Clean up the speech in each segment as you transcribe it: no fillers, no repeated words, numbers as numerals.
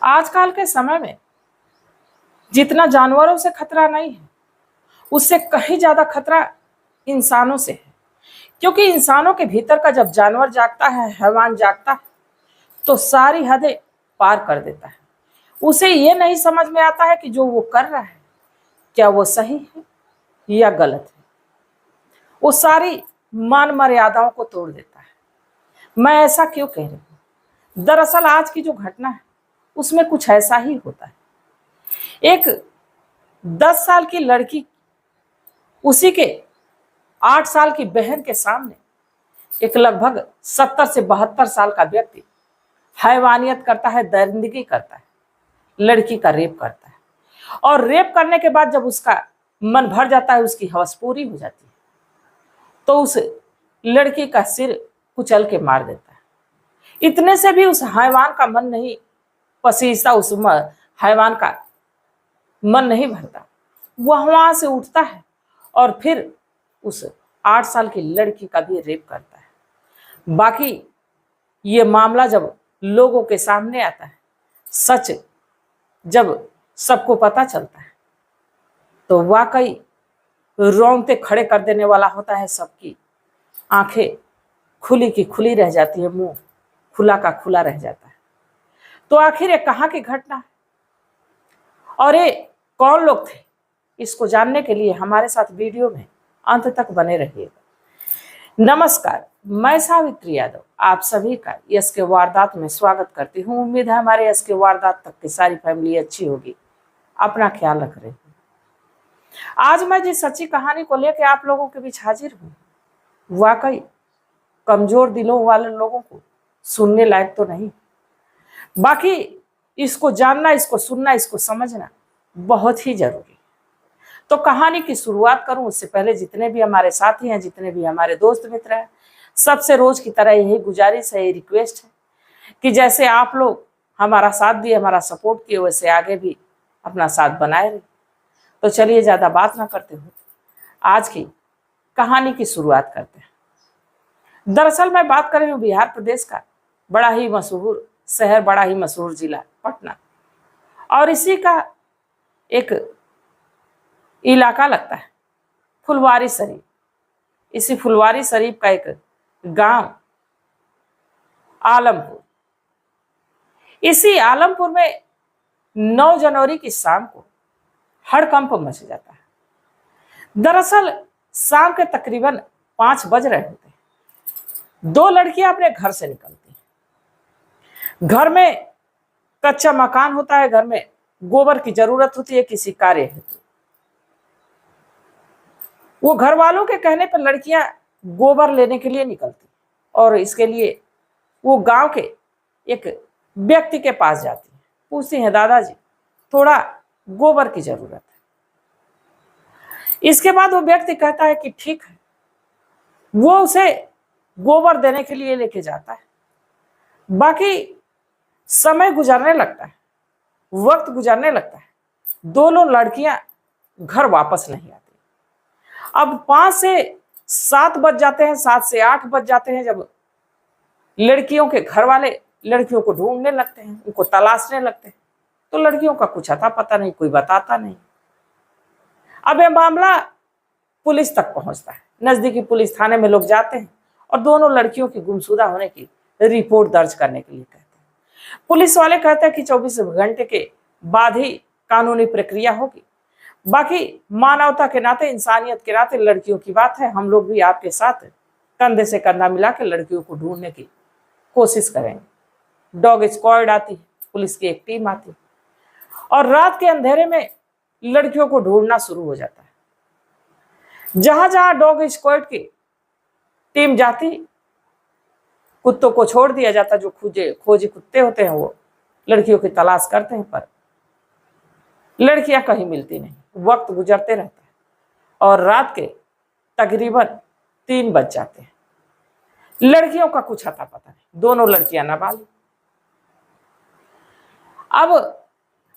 आजकल के समय में जितना जानवरों से खतरा नहीं है, उससे कहीं ज्यादा खतरा इंसानों से है। क्योंकि इंसानों के भीतर का जब जानवर जागता है, हैवान जागता है, तो सारी हदें पार कर देता है। उसे ये नहीं समझ में आता है कि जो वो कर रहा है क्या वो सही है या गलत है। वो सारी मान मर्यादाओं को तोड़ देता है। मैं ऐसा क्यों कह रही हूँ? दरअसल आज की जो घटना है उसमें कुछ ऐसा ही होता है। एक 10 साल की लड़की उसी के 8 साल की बहन के सामने एक लगभग 70 से 72 साल का व्यक्ति हैवानियत करता है, दरिंदगी करता है, लड़की का रेप करता है। और रेप करने के बाद जब उसका मन भर जाता है, उसकी हवस पूरी हो जाती है, तो उस लड़की का सिर कुचल के मार देता है। इतने से भी उस हैवान का मन नहीं पसीजता, उस हैवान का मन नहीं भरता। वह वहां से उठता है और फिर उस 8 साल की लड़की का भी रेप करता है। बाकी ये मामला जब लोगों के सामने आता है, सच जब सबको पता चलता है, तो वाकई रोंगटे खड़े कर देने वाला होता है। सबकी आंखें खुली की खुली रह जाती है, मुंह खुला का खुला रह जाता है। तो आखिर ये कहाँ की घटना है और ये कौन लोग थे, इसको जानने के लिए हमारे साथ वीडियो में अंत तक बने रहिएगा। नमस्कार, मैं सावित्री यादव आप सभी का यस के वारदात में स्वागत करती हूँ। उम्मीद है हमारे यस के वारदात तक की सारी फैमिली अच्छी होगी, अपना ख्याल रख रही हूँ। आज मैं जिस सच्ची कहानी को लेकर आप लोगों के बीच हाजिर हूँ, वाकई कमजोर दिलों वाले लोगों को सुनने लायक तो नहीं, बाकी इसको जानना, इसको सुनना, इसको समझना बहुत ही जरूरी। तो कहानी की शुरुआत करूं उससे पहले जितने भी हमारे साथी हैं, जितने भी हमारे दोस्त मित्र हैं, सबसे रोज की तरह यही गुजारिश है, यही रिक्वेस्ट है कि जैसे आप लोग हमारा साथ दिए, हमारा सपोर्ट किए, वैसे आगे भी अपना साथ बनाए रहे। तो चलिए ज्यादा बात ना करते हुए आज की कहानी की शुरुआत करते हैं। दरअसल मैं बात कर रही हूँ बिहार प्रदेश का बड़ा ही मशहूर शहर, बड़ा ही मशहूर जिला पटना, और इसी का एक इलाका लगता है फुलवारी शरीफ। इसी फुलवारी शरीफ का एक गांव आलमपुर। इसी आलमपुर में 9 जनवरी की शाम को हड़कंप मच जाता है। दरअसल शाम के तकरीबन 5 बज रहे होते हैं। 2 लड़कियां अपने घर से निकलती हैं। घर में कच्चा मकान होता है, घर में गोबर की जरूरत होती है किसी कार्य हेतु। वो घर वालों के कहने पर लड़कियां गोबर लेने के लिए निकलती और इसके लिए वो गांव के एक व्यक्ति के पास जाती है, पूछती हैं दादाजी थोड़ा गोबर की जरूरत है। इसके बाद वो व्यक्ति कहता है कि ठीक है, वो उसे गोबर देने के लिए लेके जाता है। बाकी समय गुजरने लगता है, वक्त गुजरने लगता है, दोनों लड़कियां घर वापस नहीं आती। अब 5 से 7 बज जाते हैं, 7 से 8 बज जाते हैं, जब लड़कियों के घर वाले लड़कियों को ढूंढने लगते हैं, उनको तलाशने लगते हैं, तो लड़कियों का कुछ अता पता नहीं, कोई बताता नहीं। अब यह मामला पुलिस तक पहुंचता है। नजदीकी पुलिस थाने में लोग जाते हैं और दोनों लड़कियों की गुमशुदा होने की रिपोर्ट दर्ज करने के लिए कहते हैं। पुलिस वाले कहते हैं कि 24 घंटे के बाद ही कानूनी प्रक्रिया होगी। बाकी मानवता के नाते, इंसानियत के नाते लड़कियों की बात है, हम लोग भी आपके साथ कंधे से कंधा मिला के लड़कियों को ढूंढने की कोशिश करेंगे। डॉग स्क्वाड आती है, पुलिस की एक टीम आती है और रात के अंधेरे में लड़कियों को ढूंढना शुरू हो जाता है। जहां जहां डॉग स्क्वाड की टीम जाती, कुत्तों को छोड़ दिया जाता, जो खोजी कुत्ते होते हैं वो लड़कियों की तलाश करते हैं, पर लड़कियां कहीं मिलती नहीं। वक्त गुजरते रहता है और रात के तकरीबन 3 बज जाते हैं। लड़कियों का कुछ अता पता नहीं, दोनों लड़कियां नाबालिग। अब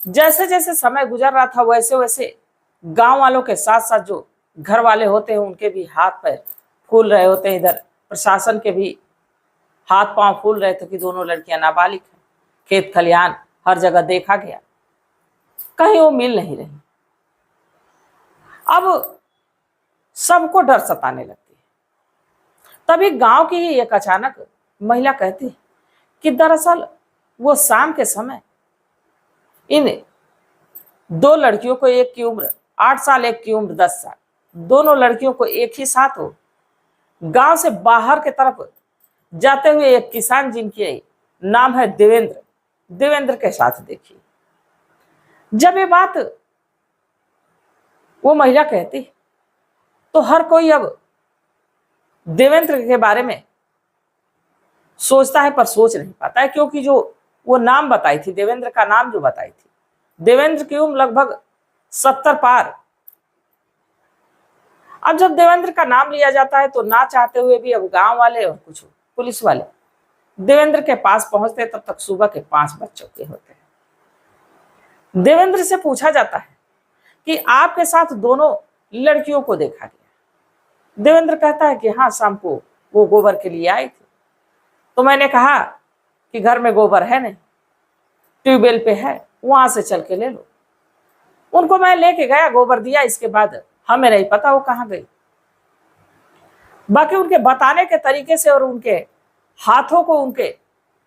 जैसे जैसे समय गुजर रहा था, वैसे वैसे गांव वालों के साथ साथ जो घर वाले होते हैं उनके भी हाथ पैर फूल रहे होते हैं। इधर प्रशासन के भी हाथ पांव फूल रहे थे कि दोनों लड़कियां नाबालिग हैं, खेत खलिहान हर जगह देखा गया, कहीं वो मिल नहीं रही। अब सबको डर सताने लगती है। तभी गांव की ही एक अचानक महिला कहती कि दरअसल वो शाम के समय इन दो लड़कियों को, एक की उम्र 8 साल, एक की उम्र 10 साल, दोनों लड़कियों को एक ही साथ हो गांव से बाहर के तरफ जाते हुए एक किसान जिनके नाम है देवेंद्र, देवेंद्र के साथ देखी। जब ये बात वो महिला कहती तो हर कोई अब देवेंद्र के बारे में सोचता है पर सोच नहीं पाता है, क्योंकि जो वो नाम बताई थी, देवेंद्र का नाम जो बताई थी, देवेंद्र की उम्र लगभग 70 पार। अब जब देवेंद्र का नाम लिया जाता है तो ना चाहते हुए भी अब गांव वाले और कुछ पुलिस वाले देवेंद्र के पास पहुंचते, तब तक सुबह के 5 बज चुके होते हैं। देवेंद्र से पूछा जाता है कि आपके साथ दोनों लड़कियों को देखा गया। देवेंद्र कहता है कि हाँ, शाम को वो गोबर के लिए आई थी, तो मैंने कहा कि घर में गोबर है नहीं, ट्यूबवेल पे है, वहां से चल के ले लो। उनको मैं लेके गया, गोबर दिया, इसके बाद हमें नहीं पता वो कहाँ गई। बाकी उनके बताने के तरीके से और उनके हाथों को, उनके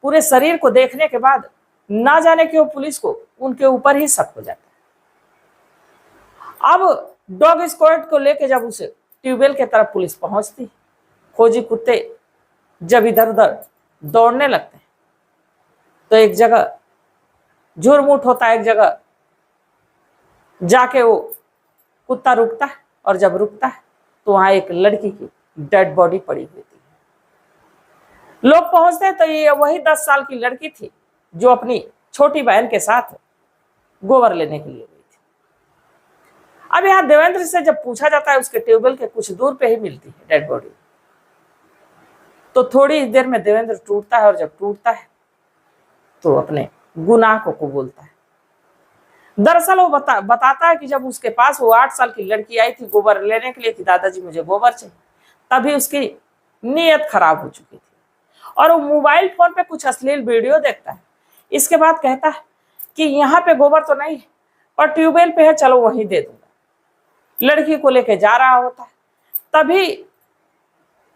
पूरे शरीर को देखने के बाद ना जाने क्यों पुलिस को उनके ऊपर ही शक हो जाता है। अब डॉग स्क्वाड को लेके जब उसे ट्यूबवेल के तरफ पुलिस पहुंचती, खोजी कुत्ते जब इधर उधर दौड़ने लगते हैं तो एक जगह झुरमुट होता है, एक जगह जाके वो कुत्ता रुकता है, और जब रुकता है तो वहां एक लड़की की डेड बॉडी पड़ी हुई थी। लोग पहुंचते हैं तो ये वही 10 साल की लड़की थी जो अपनी छोटी बहन के साथ गोबर लेने के लिए गई थी। अब यहाँ देवेंद्र से जब पूछा जाता है, उसके ट्यूबवेल के कुछ दूर पे ही मिलती है डेड बॉडी, तो थोड़ी देर में देवेंद्र टूटता है, और जब टूटता है तो अपने गुनाह को कबूलता है। दरअसल वो बताता है कि जब उसके पास वो 8 साल की लड़की आई थी गोबर लेने के लिए कि दादाजी मुझे गोबर चाहिए, तभी उसकी नीयत खराब हो चुकी थी और वो मोबाइल फोन पे कुछ अश्लील वीडियो देखता है। इसके बाद कहता है कि यहाँ पे गोबर तो नहीं है पर ट्यूबवेल पे है, चलो वहीं दे दूंगा। लड़की को लेके जा रहा होता है, तभी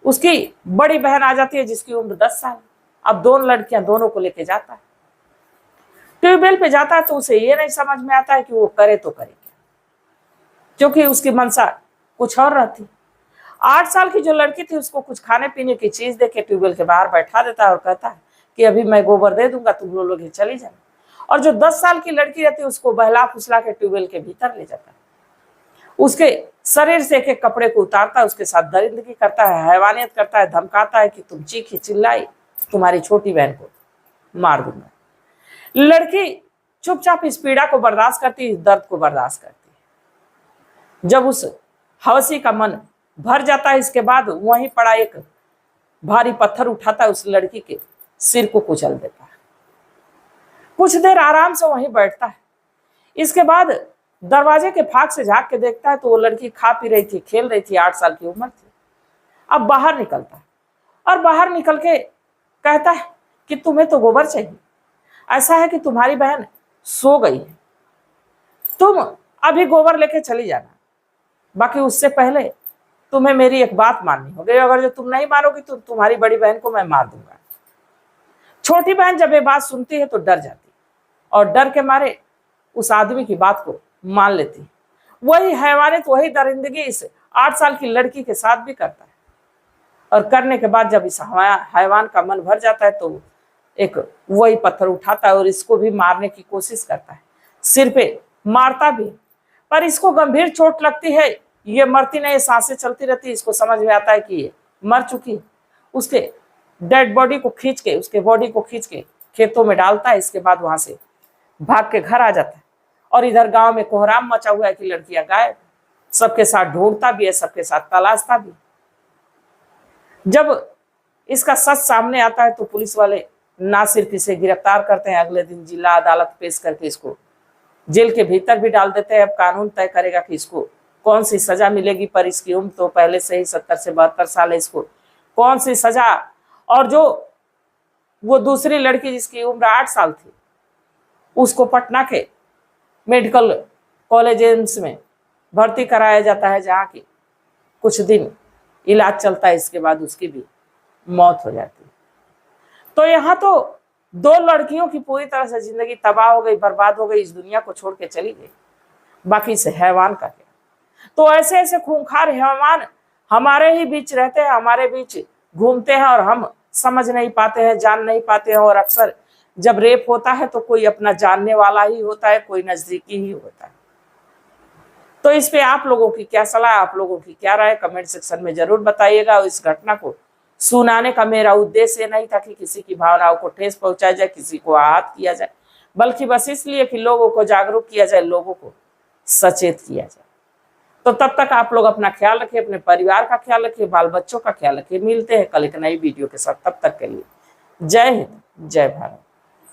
उसकी बड़ी बहन आ जाती है जिसकी उम्र 10 साल। अब दोनों लड़कियां दोनों को लेके जाता है, ट्यूबवेल पे जाता है तो उसे ये नहीं समझ में आता है कि वो करे तो करे क्या, क्योंकि उसकी मनसा कुछ और रहती। 8 साल की जो लड़की थी उसको कुछ खाने पीने की चीज देके ट्यूबवेल के बाहर बैठा देता है और कहता है कि अभी मैं गोबर दे दूंगा, तुम लोग ही चली जाए। और जो 10 साल की लड़की रहती है उसको बहला फुसला के ट्यूबवेल के भीतर ले जाता है, उसके शरीर से एक एक कपड़े को उतारता है, उसके साथ दरिंदगी करता है, हैवानियत करता है, धमकाता है कि तुम चीखी चिल्लाई तुम्हारी छोटी बहन को मार दूंगा। लड़की चुपचाप इस पीड़ा को बर्दाश्त करती, इस दर्द को बर्दाश्त करती है। जब उस हवसी का मन भर जाता है, इसके बाद वहीं पड़ा एक भारी पत्थर उठाता है, उस लड़की के सिर को कुचल देता है। कुछ देर आराम से वहीं बैठता है। इसके बाद दरवाजे के फाक से झांक के देखता है तो वो लड़की खा पी रही थी, खेल रही थी, 8 साल की उम्र थी। अब बाहर निकलता है और बाहर निकल के कहता है कि तुम्हें तो गोबर चाहिए, ऐसा है कि तुम्हारी बहन सो गई है, तुम अभी गोबर लेके चली जाना, बाकी उससे पहले तुम्हें मेरी एक बात माननी होगी, अगर जो तुम नहीं मानोगी तो तुम्हारी बड़ी बहन को मैं मार दूंगा। छोटी बहन जब ये बात सुनती है तो डर जाती और डर के मारे उस आदमी की बात को मान लेती। वही हैवानियत, वही दरिंदगी इस 8 साल की लड़की के साथ भी करता है, और करने के बाद जब इस हैवान का मन भर जाता है तो एक वही पत्थर उठाता है और इसको भी मारने की कोशिश करता है, सिर पे मारता भी, पर इसको गंभीर चोट लगती है। ये मरती नहीं, सांसें चलती रहती, इसको समझ में आता है कि ये मर चुकी है। उसके डेड बॉडी को खींच के, उसके बॉडी को खींच के खेतों में डालता है। इसके बाद वहां से भाग के घर आ जाता है और इधर गांव में कोहराम मचा हुआ है कि लड़कियां गायब। सबके साथ ढूंढता भी है, सबके साथ तलाशता भी। जब इसका सच सामने आता है तो पुलिस वाले ना सिर्फ इसे गिरफ्तार करते हैं, अगले दिन जिला अदालत पेश करके इसको जेल के भीतर भी डाल देते हैं। अब कानून तय करेगा कि इसको कौन सी सजा मिलेगी, पर इसकी उम्र तो पहले से ही 70 से 72 साल है, इसको कौन सी सजा। और जो वो दूसरी लड़की जिसकी उम्र 8 साल थी, उसको पटना के मेडिकल कॉलेज में भर्ती कराया जाता है, जहाँ की कुछ दिन इलाज चलता है, इसके बाद उसकी भी मौत हो जाती है। तो यहाँ तो 2 लड़कियों की पूरी तरह से जिंदगी तबाह हो गई, बर्बाद हो गई, इस दुनिया को छोड़ के चली गई। बाकी से हैवान का क्या। तो ऐसे ऐसे खूंखार हैवान हमारे ही बीच रहते हैं, हमारे बीच घूमते हैं, और हम समझ नहीं पाते हैं, जान नहीं पाते हैं। और अक्सर जब रेप होता है तो कोई अपना जानने वाला ही होता है, कोई नजदीकी ही होता है। तो इस पे आप लोगों की क्या सलाह, आप लोगों की क्या राय, कमेंट सेक्शन में जरूर बताइएगा। और इस घटना को सुनाने का मेरा उद्देश्य नहीं था कि किसी की भावनाओं को ठेस पहुंचाया जाए, किसी को आहत किया जाए, बल्कि बस इसलिए कि लोगों को जागरूक किया जाए, लोगों को सचेत किया जाए। तो तब तक आप लोग अपना ख्याल रखिए, अपने परिवार का ख्याल रखिए, बाल बच्चों का ख्याल रखिए। मिलते हैं कल एक नई वीडियो के साथ, तब तक के लिए जय हिंद, जय भारत।